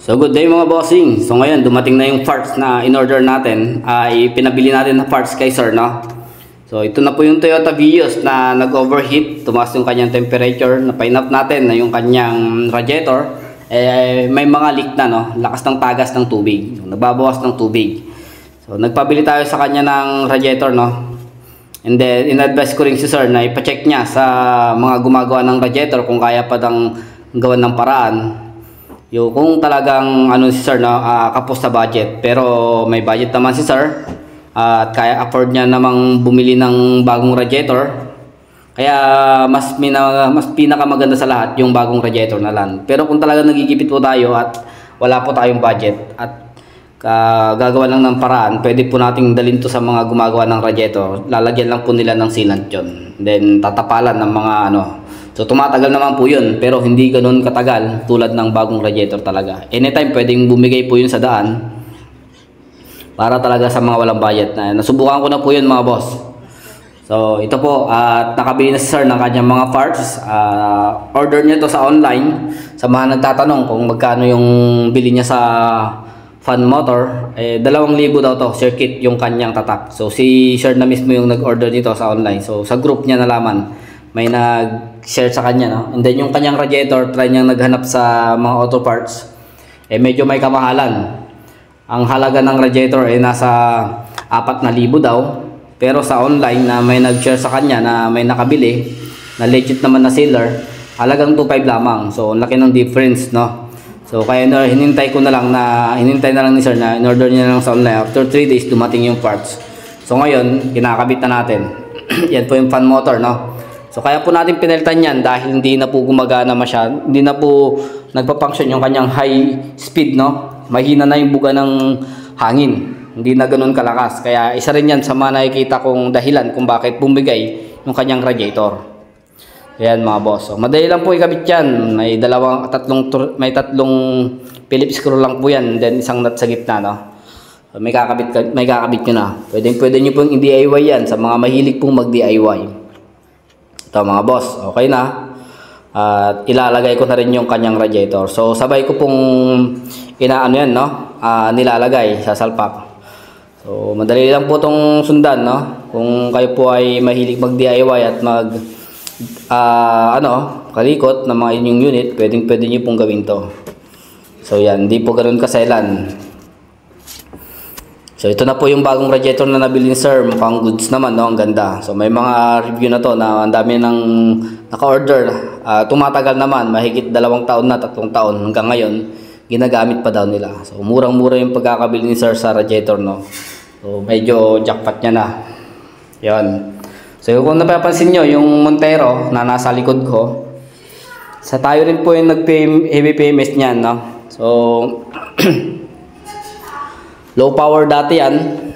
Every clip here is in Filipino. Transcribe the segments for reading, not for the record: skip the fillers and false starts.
So good day mga bossing. So ngayon dumating na yung parts na in-order natin. Pinabili natin na parts kay sir, no? So ito na po yung Toyota Vios na nag-overheat. Tumaas yung kanyang temperature. Napainap natin na yung kanyang radiator. May mga leak na, no? Lakas ng tagas ng tubig. Nagbabawas ng tubig. So nagpabili tayo sa kanya ng radiator, no? And then in-advise ko rin si sir na ipacheck niya sa mga gumagawa ng radiator kung kaya pa dang gawan ng paraan. Yung kung talagang si sir kapos sa budget, pero may budget naman si sir at kaya afford niya namang bumili ng bagong radiator. Kaya mas pinakamaganda sa lahat yung bagong radiator na lang. Pero kung talagang nagigipit po tayo at wala po tayong budget at gagawa lang ng paraan, pwede po nating dalhin to sa mga gumagawa ng radiator. Lalagyan lang po nila ng sealant yun. Then tatapalan ng mga So tumatagal naman po yun, pero hindi ganoon katagal tulad ng bagong radiator talaga. Anytime pwedeng bumigay po yun sa daan para talaga sa mga walang budget. Nasubukan ko na po yun mga boss. So ito po, at nakabili na si sir ng kanyang mga parts. Order niya to sa online. Sa mga nagtatanong kung magkano yung bili niya sa fan motor, 2,000 daw to, circuit yung kanyang tatak. So si sir na mismo yung nag-order nito sa online. So sa group niya nalaman, may nag-share sa kanya, no? And then yung kanyang radiator, try niyang naghanap sa mga auto parts. Medyo may kamahalan. Ang halaga ng radiator nasa 4,000 daw. Pero sa online na may nag-share sa kanya na may nakabili, na legit naman na seller, halagang 2,500 lamang. So laki ng difference, no? So kaya hinintay na lang ni sir na in-order niya lang sa online. After 3 days, dumating yung parts. So ngayon, kinakabit na natin. Yan po yung fan motor, no? So kaya po natin pinalitan yan dahil hindi na po gumagana masyado, hindi na po nagpa-function yung kanyang high speed, no? Mahina na yung buga ng hangin, hindi na ganoon kalakas. Kaya isa rin yan sa mga nakikita kong dahilan kung bakit bumigay yung kanyang radiator. Ayan mga boss. So madali lang po ikabit yan. May tatlong Phillips screw lang po yan, then isang nut sa gitna, no? So, may kakabit nyo na. Pwede nyo pong i-DIY yan sa mga mahilig pong mag-DIY. Ito mga boss, okay na. At ilalagay ko na rin yung kanyang radiator. So sabay ko pong yan, no? Nilalagay sa salpak. So madali lang po tong sundan, no? Kung kayo po ay mahilig mag-DIY at kalikot ng mga inyong unit, pwede nyo pong gawin to. So yan, hindi po ganoon kaselan. So ito na po yung bagong radiator na nabili ni sir. Mukhang goods naman, no? Ang ganda. So may mga review na to na ang dami nang naka-order. Tumatagal naman, mahigit 2 taon na, 3 taon. Hanggang ngayon, ginagamit pa daw nila. So murang-mura yung pagkakabili ni sir sa radiator, no? So medyo jackpot niya na. Yan. So kung napapansin nyo, yung Montero na nasa likod ko, sa tayo rin po yung heavy PMS niyan, no? So low power dati yan,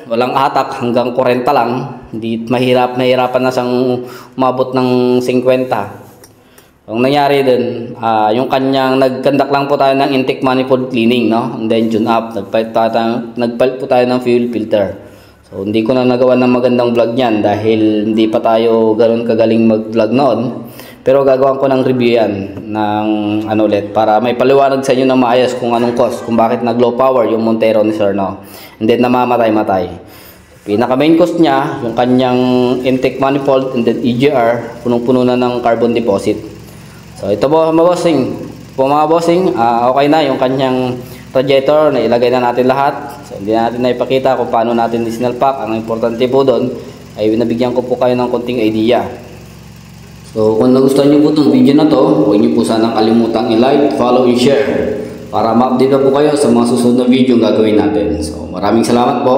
walang atak, hanggang 40 lang. Hindi mahirapan na siyang umabot ng 50. Ang nangyari din, yung kanyang nagkandak lang po tayo ng intake manifold cleaning, no? And then tune up, nagpalit po tayo ng fuel filter. So hindi ko na nagawa ng magandang vlog niyan dahil hindi pa tayo ganoon kagaling mag-vlog noon. Pero gagawin ko ng review yan ng ulit para may paliwanag sa inyo na maayos kung anong cost, kung bakit nag-low power yung Montero ni sir, no? And then namamatay-matay. Pinaka main cost niya, yung kanyang intake manifold and then EGR, punong-puno na ng carbon deposit. So ito po mga bossing, okay na yung kanyang radiator, na ilagay na natin lahat. So hindi na natin na ipakita kung paano natin sinalpak. Ang importante po doon ay nabigyan ko po kayo ng konting idea. So kung nagustuhan nyo po itong video na to, huwag nyo po sanang kalimutang i-like, follow, and share para ma-update na po kayo sa mga susunod na video gagawin natin. So maraming salamat po.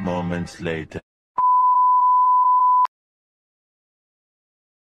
Moments later.